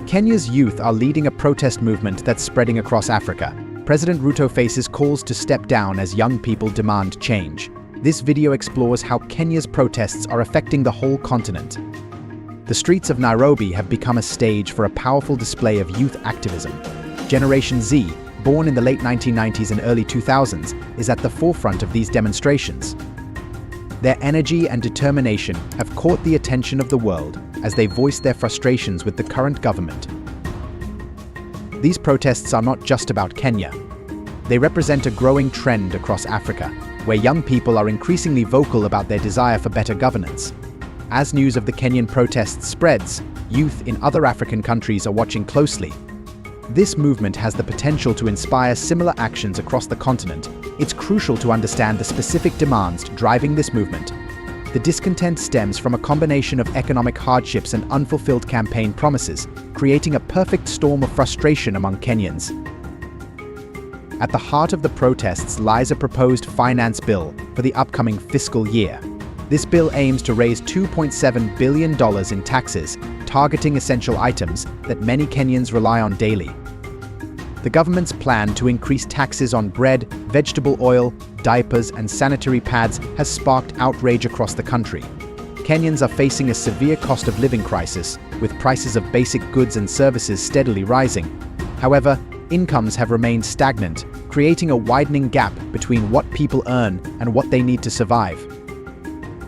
Kenya's youth are leading a protest movement that's spreading across Africa. President Ruto faces calls to step down as young people demand change. This video explores how Kenya's protests are affecting the whole continent. The streets of Nairobi have become a stage for a powerful display of youth activism. Generation Z, born in the late 1990s and early 2000s, is at the forefront of these demonstrations. Their energy and determination have caught the attention of the world as they voice their frustrations with the current government. These protests are not just about Kenya. They represent a growing trend across Africa, where young people are increasingly vocal about their desire for better governance. As news of the Kenyan protests spreads, youth in other African countries are watching closely. This movement has the potential to inspire similar actions across the continent. It's crucial to understand the specific demands driving this movement. The discontent stems from a combination of economic hardships and unfulfilled campaign promises, creating a perfect storm of frustration among Kenyans. At the heart of the protests lies a proposed finance bill for the upcoming fiscal year. This bill aims to raise $2.7 billion in taxes, targeting essential items that many Kenyans rely on daily. The government's plan to increase taxes on bread, vegetable oil, diapers, and sanitary pads has sparked outrage across the country. Kenyans are facing a severe cost of living crisis, with prices of basic goods and services steadily rising. However, incomes have remained stagnant, creating a widening gap between what people earn and what they need to survive.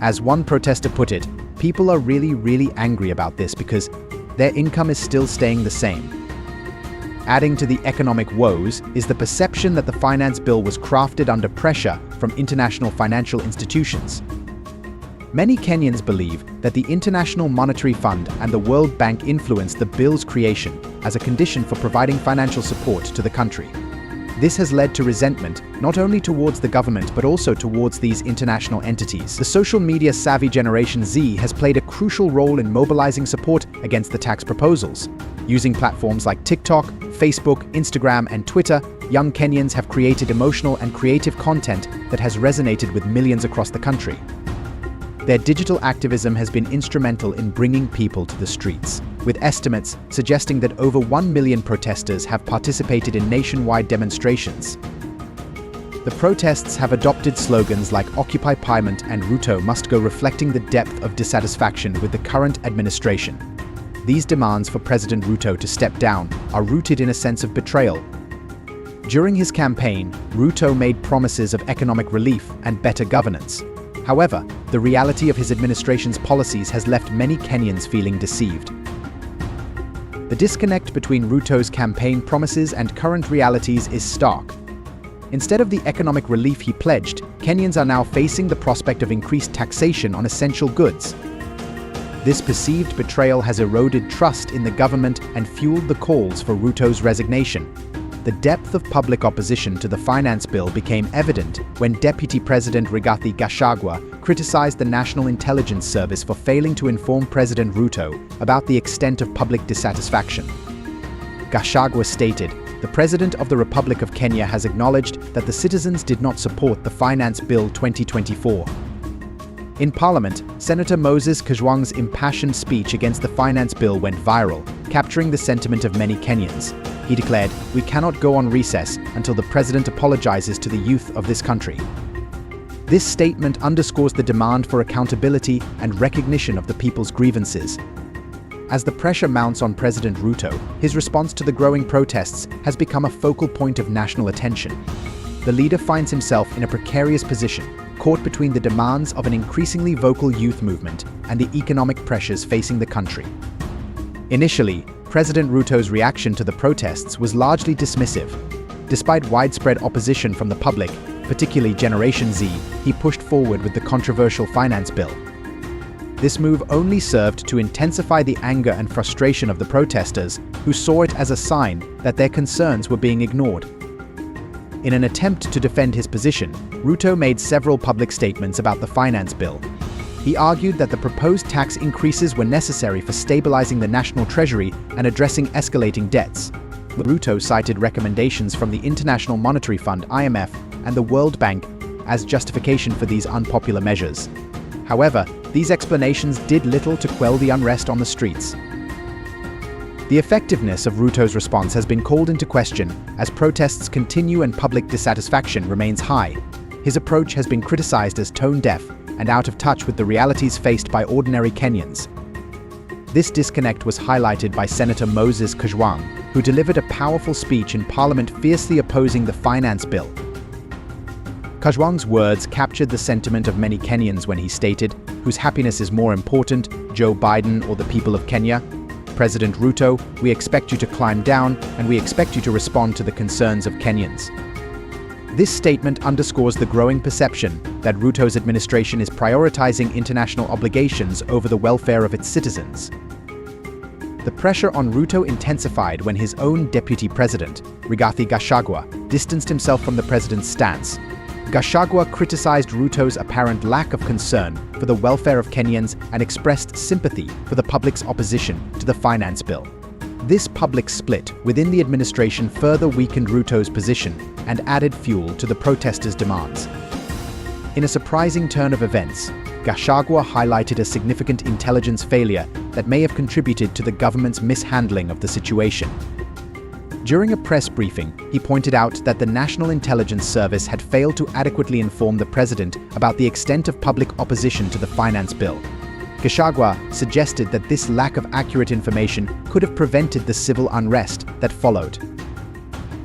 As one protester put it, people are really angry about this because their income is still staying the same. Adding to the economic woes is the perception that the finance bill was crafted under pressure from international financial institutions. Many Kenyans believe that the International Monetary Fund and the World Bank influenced the bill's creation as a condition for providing financial support to the country. This has led to resentment not only towards the government but also towards these international entities. The social media savvy Generation Z has played a crucial role in mobilizing support against the tax proposals. Using platforms like TikTok, Facebook, Instagram, and Twitter, young Kenyans have created emotional and creative content that has resonated with millions across the country. Their digital activism has been instrumental in bringing people to the streets, with estimates suggesting that over 1 million protesters have participated in nationwide demonstrations. The protests have adopted slogans like Occupy Parliament and Ruto must go, reflecting the depth of dissatisfaction with the current administration. These demands for President Ruto to step down are rooted in a sense of betrayal. During his campaign, Ruto made promises of economic relief and better governance. However, the reality of his administration's policies has left many Kenyans feeling deceived. The disconnect between Ruto's campaign promises and current realities is stark. Instead of the economic relief he pledged, Kenyans are now facing the prospect of increased taxation on essential goods. This perceived betrayal has eroded trust in the government and fueled the calls for Ruto's resignation. The depth of public opposition to the finance bill became evident when Deputy President Rigathi Gachagua criticized the National Intelligence Service for failing to inform President Ruto about the extent of public dissatisfaction. Gachagua stated, "The President of the Republic of Kenya has acknowledged that the citizens did not support the Finance Bill 2024. In Parliament, Senator Moses Kajwang's impassioned speech against the finance bill went viral, capturing the sentiment of many Kenyans. He declared, "We cannot go on recess until the president apologizes to the youth of this country." This statement underscores the demand for accountability and recognition of the people's grievances. As the pressure mounts on President Ruto, his response to the growing protests has become a focal point of national attention. The leader finds himself in a precarious position, caught between the demands of an increasingly vocal youth movement and the economic pressures facing the country. Initially, President Ruto's reaction to the protests was largely dismissive. Despite widespread opposition from the public, particularly Generation Z, he pushed forward with the controversial finance bill. This move only served to intensify the anger and frustration of the protesters, who saw it as a sign that their concerns were being ignored. In an attempt to defend his position, Ruto made several public statements about the finance bill. He argued that the proposed tax increases were necessary for stabilizing the national treasury and addressing escalating debts. Ruto cited recommendations from the International Monetary Fund (IMF) and the World Bank as justification for these unpopular measures. However, these explanations did little to quell the unrest on the streets. The effectiveness of Ruto's response has been called into question as protests continue and public dissatisfaction remains high. His approach has been criticized as tone-deaf and out of touch with the realities faced by ordinary Kenyans. This disconnect was highlighted by Senator Moses Kajwang, who delivered a powerful speech in Parliament fiercely opposing the finance bill. Kajwang's words captured the sentiment of many Kenyans when he stated, "Whose happiness is more important, Joe Biden or the people of Kenya? President Ruto, we expect you to climb down and we expect you to respond to the concerns of Kenyans." This statement underscores the growing perception that Ruto's administration is prioritizing international obligations over the welfare of its citizens. The pressure on Ruto intensified when his own deputy president, Rigathi Gachagua, distanced himself from the president's stance. Gachagua criticized Ruto's apparent lack of concern for the welfare of Kenyans and expressed sympathy for the public's opposition to the finance bill. This public split within the administration further weakened Ruto's position and added fuel to the protesters' demands. In a surprising turn of events, Gachagua highlighted a significant intelligence failure that may have contributed to the government's mishandling of the situation. During a press briefing, he pointed out that the National Intelligence Service had failed to adequately inform the president about the extent of public opposition to the finance bill. Gachagua suggested that this lack of accurate information could have prevented the civil unrest that followed.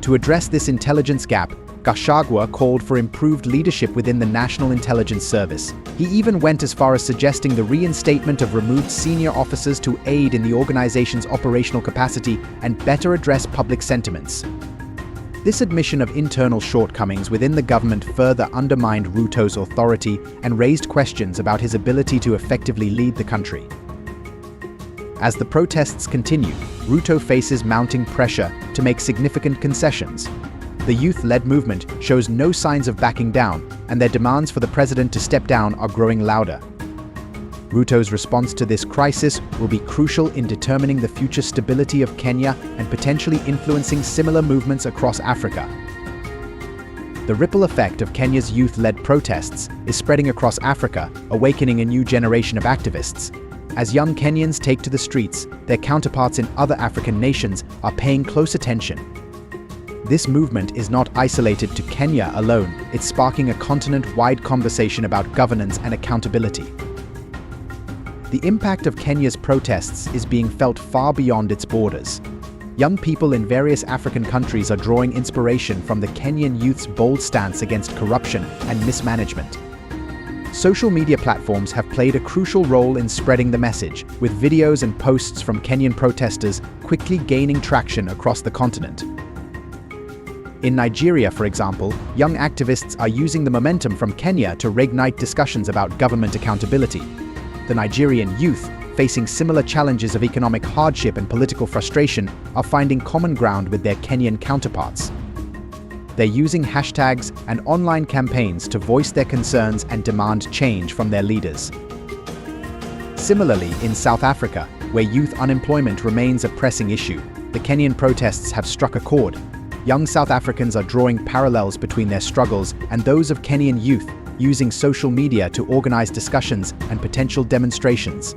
To address this intelligence gap, Gachagua called for improved leadership within the National Intelligence Service. He even went as far as suggesting the reinstatement of removed senior officers to aid in the organization's operational capacity and better address public sentiments. This admission of internal shortcomings within the government further undermined Ruto's authority and raised questions about his ability to effectively lead the country. As the protests continue, Ruto faces mounting pressure to make significant concessions. The youth-led movement shows no signs of backing down, and their demands for the president to step down are growing louder. Ruto's response to this crisis will be crucial in determining the future stability of Kenya and potentially influencing similar movements across Africa. The ripple effect of Kenya's youth-led protests is spreading across Africa, awakening a new generation of activists. As young Kenyans take to the streets, their counterparts in other African nations are paying close attention. This movement is not isolated to Kenya alone, it's sparking a continent-wide conversation about governance and accountability. The impact of Kenya's protests is being felt far beyond its borders. Young people in various African countries are drawing inspiration from the Kenyan youth's bold stance against corruption and mismanagement. Social media platforms have played a crucial role in spreading the message, with videos and posts from Kenyan protesters quickly gaining traction across the continent. In Nigeria, for example, young activists are using the momentum from Kenya to reignite discussions about government accountability. The Nigerian youth, facing similar challenges of economic hardship and political frustration, are finding common ground with their Kenyan counterparts. They're using hashtags and online campaigns to voice their concerns and demand change from their leaders. Similarly, in South Africa, where youth unemployment remains a pressing issue, the Kenyan protests have struck a chord. Young South Africans are drawing parallels between their struggles and those of Kenyan youth, using social media to organize discussions and potential demonstrations.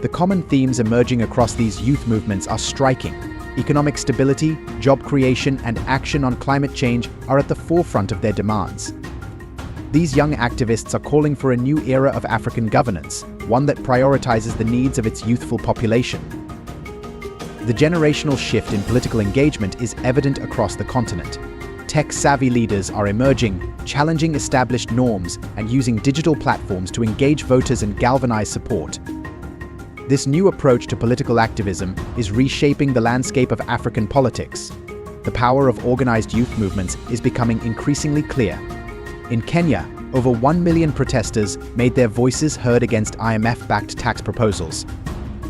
The common themes emerging across these youth movements are striking. Economic stability, job creation, and action on climate change are at the forefront of their demands. These young activists are calling for a new era of African governance, one that prioritizes the needs of its youthful population. The generational shift in political engagement is evident across the continent. Tech-savvy leaders are emerging, challenging established norms and using digital platforms to engage voters and galvanize support. This new approach to political activism is reshaping the landscape of African politics. The power of organized youth movements is becoming increasingly clear. In Kenya, over 1 million protesters made their voices heard against IMF-backed tax proposals.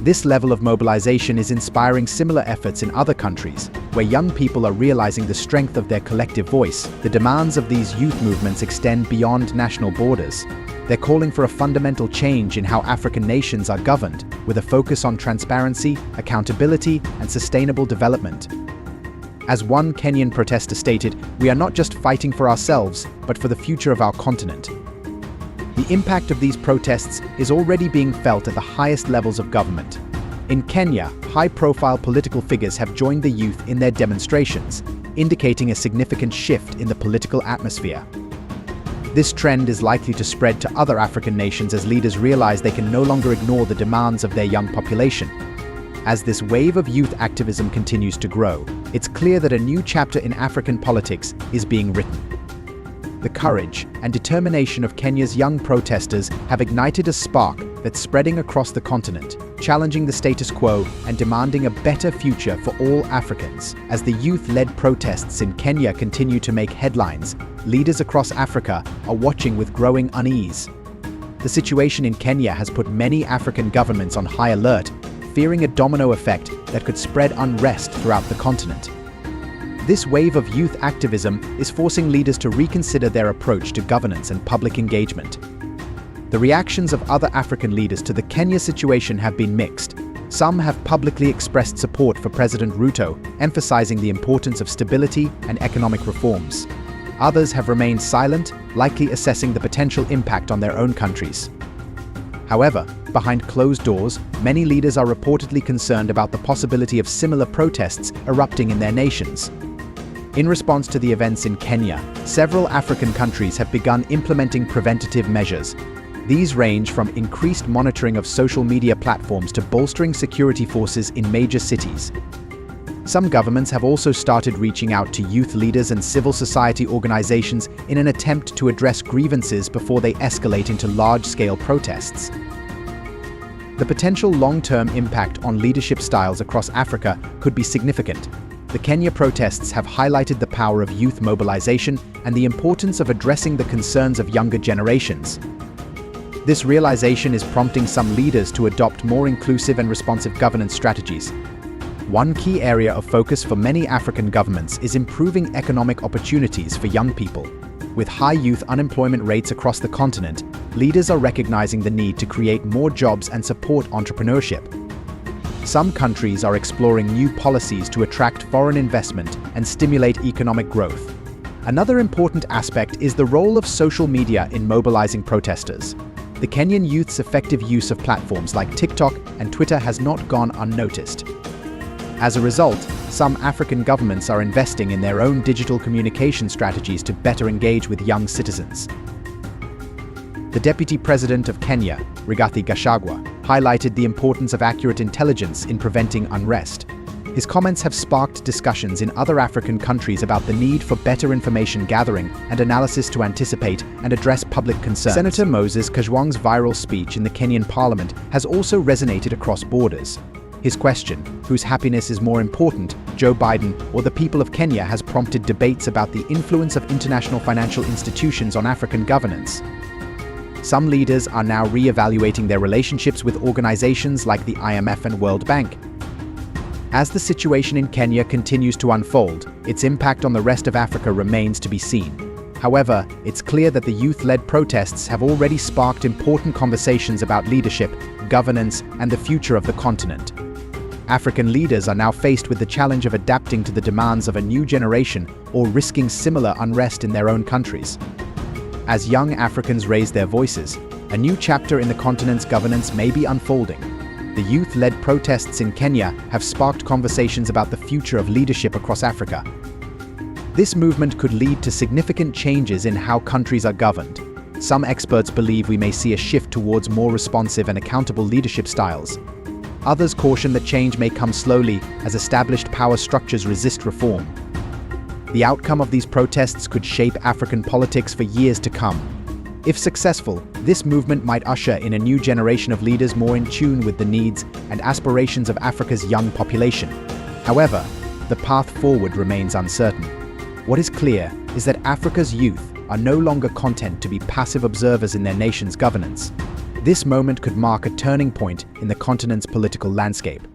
This level of mobilization is inspiring similar efforts in other countries, where young people are realizing the strength of their collective voice. The demands of these youth movements extend beyond national borders. They're calling for a fundamental change in how African nations are governed, with a focus on transparency, accountability, and sustainable development. As one Kenyan protester stated, "We are not just fighting for ourselves, but for the future of our continent." The impact of these protests is already being felt at the highest levels of government. In Kenya, high-profile political figures have joined the youth in their demonstrations, indicating a significant shift in the political atmosphere. This trend is likely to spread to other African nations as leaders realize they can no longer ignore the demands of their young population. As this wave of youth activism continues to grow, it's clear that a new chapter in African politics is being written. The courage and determination of Kenya's young protesters have ignited a spark that's spreading across the continent, challenging the status quo and demanding a better future for all Africans. As the youth-led protests in Kenya continue to make headlines, leaders across Africa are watching with growing unease. The situation in Kenya has put many African governments on high alert, fearing a domino effect that could spread unrest throughout the continent. This wave of youth activism is forcing leaders to reconsider their approach to governance and public engagement. The reactions of other African leaders to the Kenya situation have been mixed. Some have publicly expressed support for President Ruto, emphasizing the importance of stability and economic reforms. Others have remained silent, likely assessing the potential impact on their own countries. However, behind closed doors, many leaders are reportedly concerned about the possibility of similar protests erupting in their nations. In response to the events in Kenya, several African countries have begun implementing preventative measures. These range from increased monitoring of social media platforms to bolstering security forces in major cities. Some governments have also started reaching out to youth leaders and civil society organizations in an attempt to address grievances before they escalate into large-scale protests. The potential long-term impact on leadership styles across Africa could be significant. The Kenya protests have highlighted the power of youth mobilization and the importance of addressing the concerns of younger generations. This realization is prompting some leaders to adopt more inclusive and responsive governance strategies. One key area of focus for many African governments is improving economic opportunities for young people. With high youth unemployment rates across the continent, leaders are recognizing the need to create more jobs and support entrepreneurship. Some countries are exploring new policies to attract foreign investment and stimulate economic growth. Another important aspect is the role of social media in mobilizing protesters. The Kenyan youth's effective use of platforms like TikTok and Twitter has not gone unnoticed. As a result, some African governments are investing in their own digital communication strategies to better engage with young citizens. The Deputy President of Kenya, Rigathi Gachagua, highlighted the importance of accurate intelligence in preventing unrest. His comments have sparked discussions in other African countries about the need for better information gathering and analysis to anticipate and address public concerns. Senator Moses Kajwang's viral speech in the Kenyan parliament has also resonated across borders. His question, whose happiness is more important, Joe Biden or the people of Kenya, has prompted debates about the influence of international financial institutions on African governance. Some leaders are now re-evaluating their relationships with organizations like the IMF and World Bank. As the situation in Kenya continues to unfold, its impact on the rest of Africa remains to be seen. However, it's clear that the youth-led protests have already sparked important conversations about leadership, governance, and the future of the continent. African leaders are now faced with the challenge of adapting to the demands of a new generation or risking similar unrest in their own countries. As young Africans raise their voices, a new chapter in the continent's governance may be unfolding. The youth-led protests in Kenya have sparked conversations about the future of leadership across Africa. This movement could lead to significant changes in how countries are governed. Some experts believe we may see a shift towards more responsive and accountable leadership styles. Others caution that change may come slowly as established power structures resist reform. The outcome of these protests could shape African politics for years to come. If successful, this movement might usher in a new generation of leaders more in tune with the needs and aspirations of Africa's young population. However, the path forward remains uncertain. What is clear is that Africa's youth are no longer content to be passive observers in their nation's governance. This moment could mark a turning point in the continent's political landscape.